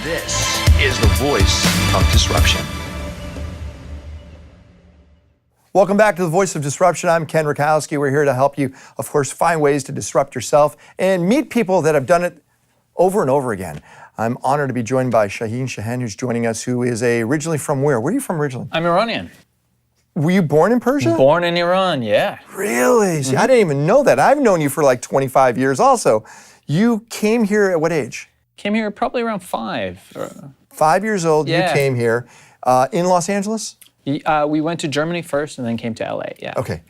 This is the voice of disruption. Welcome back to the Voice of Disruption. I'm Ken Rutkowski. We're here to help you, of course, find ways to disrupt yourself and meet people that have done it over and over again. I'm honored to be joined by Shaahin Cheyenne, who's joining us, who is originally from where? Where are you from originally? I'm Iranian. Were you born in Persia? Born in Iran, yeah. Really? See, I didn't even know that. I've known you for like 25 years also. You came here at what age? Came here probably around 5. 5 years old, Yeah. You came here. In Los Angeles? We went to Germany first and then came to LA, yeah. Okay.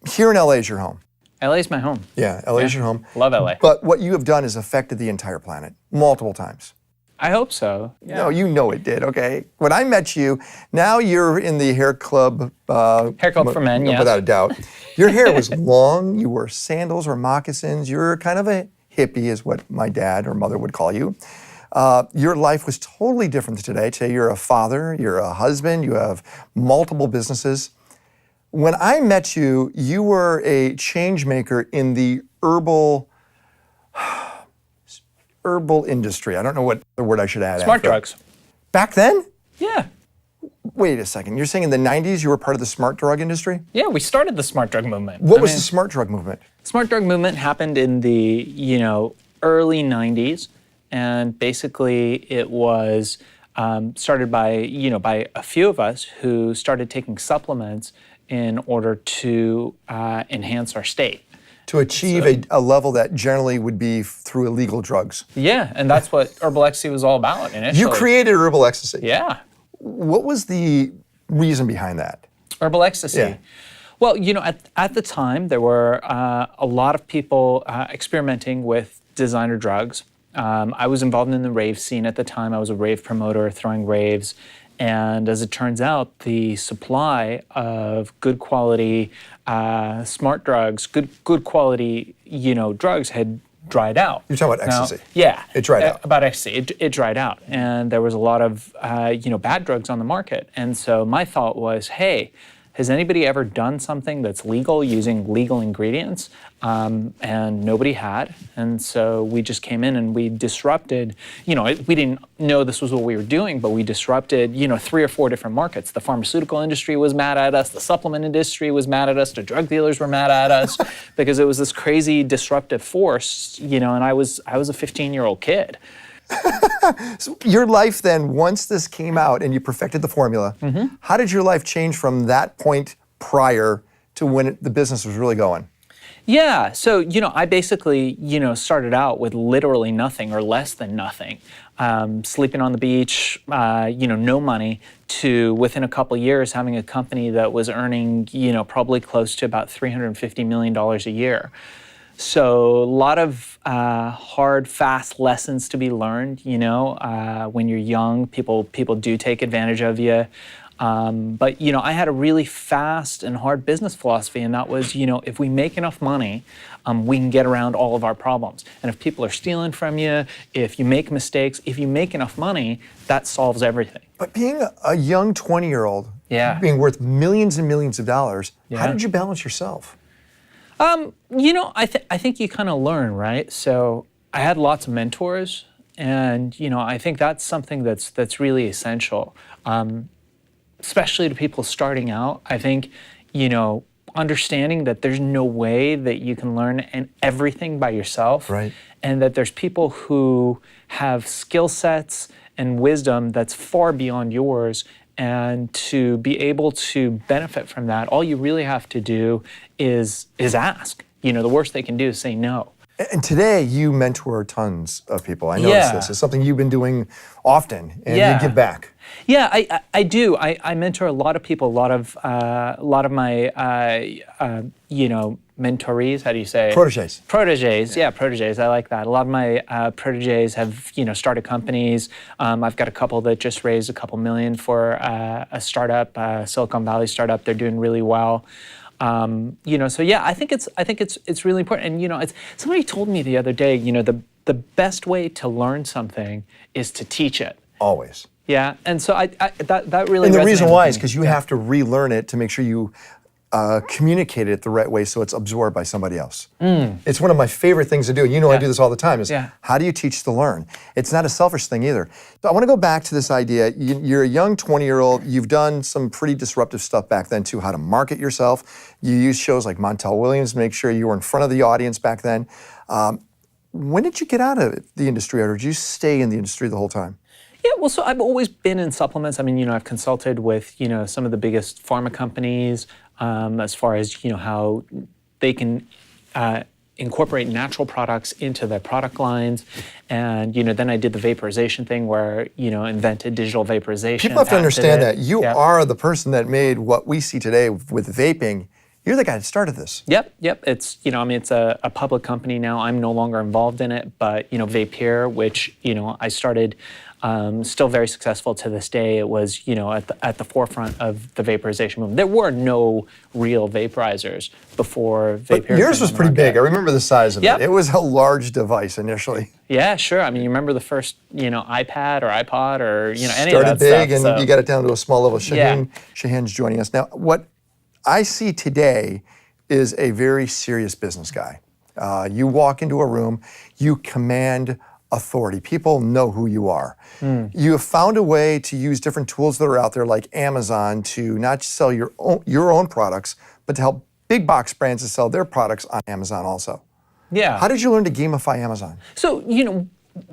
Here in LA is your home. LA is my home. Yeah, LA is your home. Love LA. But what you have done has affected the entire planet multiple times. I hope so. Yeah. No, you know it did, okay? When I met you, now you're in the hair club. Hair club for men, yes. Without a doubt. Your hair was long, you wore sandals or moccasins. You're kind of a hippie is what my dad or mother would call you. Your life was totally different today. Today you're a father, you're a husband, you have multiple businesses. When I met you, you were a change maker in the herbal industry. I don't know what the word I should add. Smart drugs. Back then? Yeah. Wait a second. You're saying in the 90s you were part of the smart drug industry? Yeah, we started the smart drug movement. What was the smart drug movement? Smart drug movement happened in the, early 90s. And basically it was started by a few of us who started taking supplements in order to enhance our state. To achieve a level that generally would be through illegal drugs. Yeah, and that's what herbal ecstasy was all about initially. You created herbal ecstasy. Yeah. What was the reason behind that? Herbal ecstasy. Yeah. Well, at the time, there were a lot of people experimenting with designer drugs. I was involved in the rave scene at the time. I was a rave promoter, throwing raves. And as it turns out, the supply of good quality smart drugs, good quality, drugs had dried out. You're talking about ecstasy. Now, yeah. It dried out. About ecstasy. It dried out. And there was a lot of, bad drugs on the market. And so my thought was, hey, has anybody ever done something that's legal using legal ingredients? And nobody had. And so we just came in and we disrupted, we didn't know this was what we were doing, but we disrupted, 3 or 4 different markets. The pharmaceutical industry was mad at us. The supplement industry was mad at us. The drug dealers were mad at us because it was this crazy disruptive force, and I was a 15-year-old kid. So your life then, once this came out and you perfected the formula, how did your life change from that point prior to when the business was really going? Yeah, so, I basically, started out with literally nothing or less than nothing. Sleeping on the beach, no money, to within a couple of years having a company that was earning, probably close to about $350 million a year. So a lot of hard, fast lessons to be learned, when you're young, people do take advantage of you. But, I had a really fast and hard business philosophy, and that was, if we make enough money, we can get around all of our problems. And if people are stealing from you, if you make mistakes, if you make enough money, that solves everything. But being a young 20-year-old, being worth millions and millions of dollars, how did you balance yourself? I think you kind of learn, right? So I had lots of mentors, and, I think that's something that's really essential. Especially to people starting out. I think, understanding that there's no way that you can learn everything by yourself. Right. And that there's people who have skill sets and wisdom that's far beyond yours. And to be able to benefit from that, all you really have to do is ask. The worst they can do is say no. And today you mentor tons of people. I notice this. It's something you've been doing often, and you give back. Yeah, I do. I mentor a lot of people. A lot of my mentorees. How do you say? Proteges. Proteges. Yeah, proteges. I like that. A lot of my proteges have started companies. I've got a couple that just raised a couple million for a startup, Silicon Valley startup. They're doing really well. So yeah, I think it's really important. And somebody told me the other day, the best way to learn something is to teach it. Always. Yeah, and so that really. And the reason why is because you have to relearn it to make sure you communicate it the right way so it's absorbed by somebody else. It's one of my favorite things to do. You know, I do this all the time, is how do you teach to learn? It's not a selfish thing either. So I want to go back to this idea. You're a young 20-year-old. You've done some pretty disruptive stuff back then too, how to market yourself. You used shows like Montel Williams to make sure you were in front of the audience back then. When did you get out of the industry, or did you stay in the industry the whole time? Yeah, well, so I've always been in supplements. I mean, you know, I've consulted with, you know, some of the biggest pharma companies as far as, you know, how they can incorporate natural products into their product lines. And, you know, then I did the vaporization thing where, you know, invented digital vaporization. People have to understand that you are the person that made what we see today with vaping. You're the guy that started this. Yep. It's, you know, I mean, it's a public company now. I'm no longer involved in it, but, you know, Vape Here, which, you know, I started, still very successful to this day. It was, you know, at the forefront of the vaporization movement. There were no real vaporizers before Vape Here. Yours was pretty big. I remember the size of it. It was a large device initially. Yeah, sure. I mean, you remember the first, you know, iPad or iPod or, you know, any Started of that big stuff. and you got it down to a small level. Shaahin's joining us. Now, what I see today is a very serious business guy. You walk into a room, you command authority. People know who you are. You have found a way to use different tools that are out there like Amazon to not just sell your own products, but to help big box brands to sell their products on Amazon also. Yeah. How did you learn to gamify Amazon? So, you know,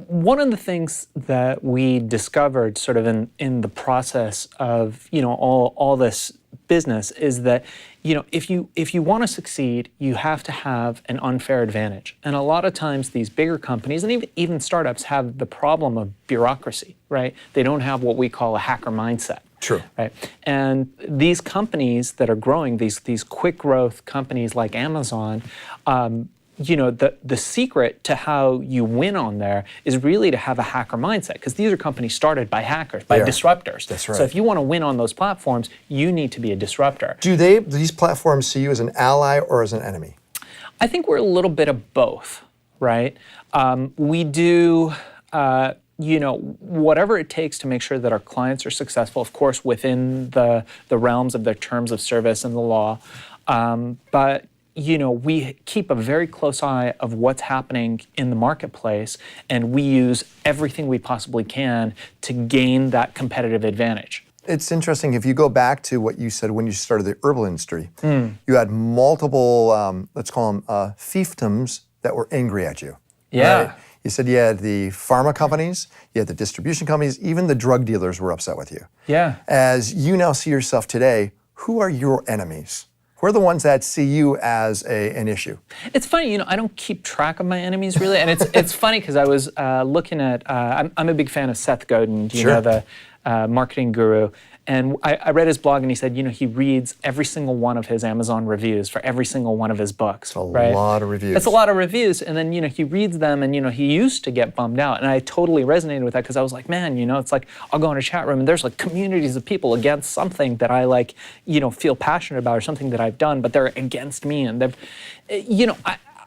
one of the things that we discovered sort of in the process of, you know, all this business is that, you know, if you want to succeed, you have to have an unfair advantage. And a lot of times these bigger companies and even startups have the problem of bureaucracy, right? They don't have what we call a hacker mindset. True. Right. And these companies that are growing, these quick growth companies like Amazon, you know, the secret to how you win on there is really to have a hacker mindset, because these are companies started by hackers, by disruptors. That's right. So if you want to win on those platforms, you need to be a disruptor. Do these platforms see you as an ally or as an enemy? I think we're a little bit of both, right? We do, you know, whatever it takes to make sure that our clients are successful, of course, within the realms of their terms of service and the law. But you know, we keep a very close eye of what's happening in the marketplace, and we use everything we possibly can to gain that competitive advantage. It's interesting, if you go back to what you said when you started the herbal industry, you had multiple, let's call them fiefdoms that were angry at you. Yeah. Right? You said you had the pharma companies, you had the distribution companies, even the drug dealers were upset with you. Yeah. As you now see yourself today, who are your enemies? Who are the ones that see you as an issue? It's funny, you know, I don't keep track of my enemies really, and it's funny because I was looking at, I'm a big fan of Seth Godin, you know, the marketing guru, and I read his blog and he said, you know, he reads every single one of his Amazon reviews for every single one of his books. It's a lot of reviews. It's a lot of reviews, and then, you know, he reads them and, you know, he used to get bummed out, and I totally resonated with that because I was like, man, you know, it's like I'll go in a chat room and there's like communities of people against something that I like, you know, feel passionate about or something that I've done, but they're against me, and they've, you know,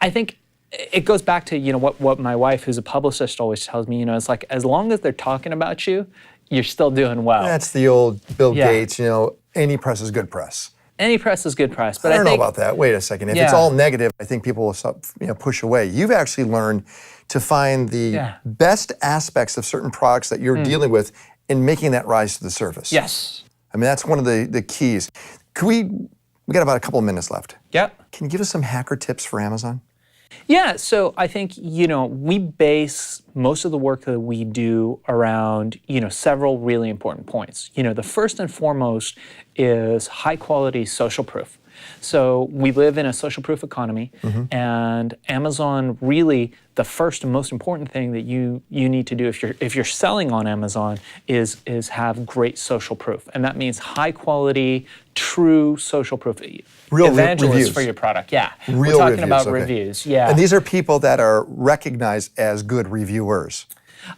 I think it goes back to, you know, what my wife, who's a publicist, always tells me, you know, it's like as long as they're talking about you, you're still doing well. That's the old Bill Gates, you know, any press is good press. Any press is good press. But I don't know about that. Wait a second. If it's all negative, I think people will stop, you know, push away. You've actually learned to find the best aspects of certain products that you're dealing with and making that rise to the surface. Yes. I mean, that's one of the keys. We got about a couple of minutes left. Yep. Can you give us some hacker tips for Amazon? Yeah, so I think, you know, we base most of the work that we do around, you know, several really important points. You know, the first and foremost is high quality social proof. So we live in a social proof economy, and Amazon really, the first and most important thing that you need to do if you're selling on Amazon is have great social proof, and that means high quality, true social proof. Real evangelists reviews for your product. Yeah, real we're talking reviews, about okay. reviews. Yeah, and these are people that are recognized as good reviewers.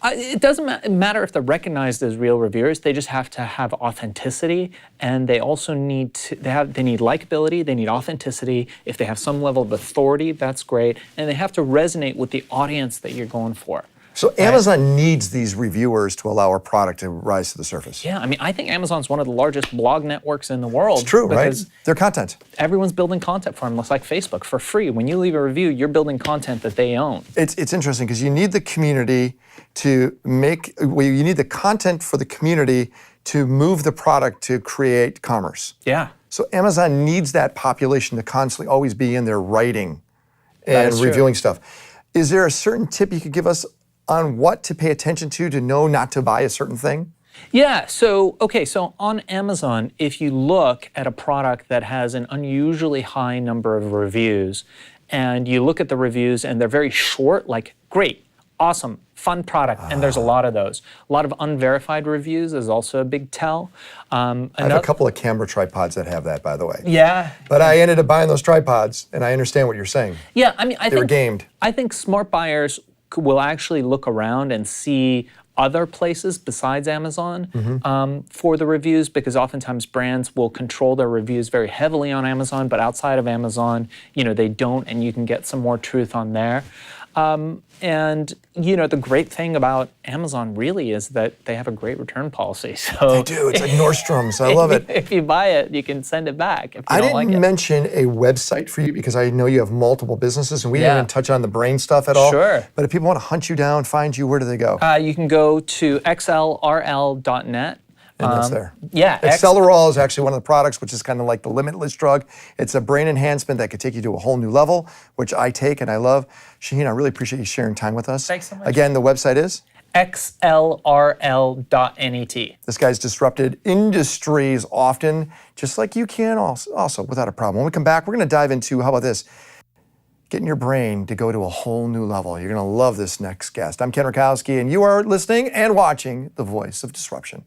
It doesn't matter if they're recognized as real reviewers. They just have to have authenticity, and they also need to, they need likability, they need authenticity. If they have some level of authority, that's great, and they have to resonate with the audience that you're going for. So Amazon needs these reviewers to allow a product to rise to the surface. Yeah, I mean, I think Amazon's one of the largest blog networks in the world. It's true, right? Because Their content. everyone's building content for them. It's like Facebook for free. When you leave a review, you're building content that they own. It's interesting because you need the community to make, well, you need the content for the community to move the product to create commerce. Yeah. So Amazon needs that population to constantly always be in there writing and is true. reviewing stuff. Is there a certain tip you could give us on what to pay attention to know not to buy a certain thing? Yeah, so on Amazon, if you look at a product that has an unusually high number of reviews, and you look at the reviews and they're very short, like great, awesome, fun product, and there's a lot of those. A lot of unverified reviews is also a big tell. I have a couple of camera tripods that have that, by the way. Yeah. But I ended up buying those tripods, and I understand what you're saying. Yeah, I mean, They were gamed. I think smart buyers will actually look around and see other places besides Amazon for the reviews, because oftentimes brands will control their reviews very heavily on Amazon, but outside of Amazon, they don't, and you can get some more truth on there. And the great thing about Amazon really is that they have a great return policy. So They do. It's like Nordstrom's. I love it. If you buy it, you can send it back if you I don't like didn't it. mention a website for you because I know you have multiple businesses, and we Yeah. didn't even touch on the brain stuff at all. Sure. But if people want to hunt you down, find you, where do they go? You can go to xlrl.net. And that's there. Yeah. Accelerol is actually one of the products, which is kind of like the limitless drug. It's a brain enhancement that could take you to a whole new level, which I take and I love. Shaahin, I really appreciate you sharing time with us. Thanks so much. Again, the website is? xlrl.net. This guy's disrupted industries often, just like you can also without a problem. When we come back, we're going to dive into, how about this? Getting your brain to go to a whole new level. You're going to love this next guest. I'm Ken Rutkowski, and you are listening and watching The Voice of Disruption.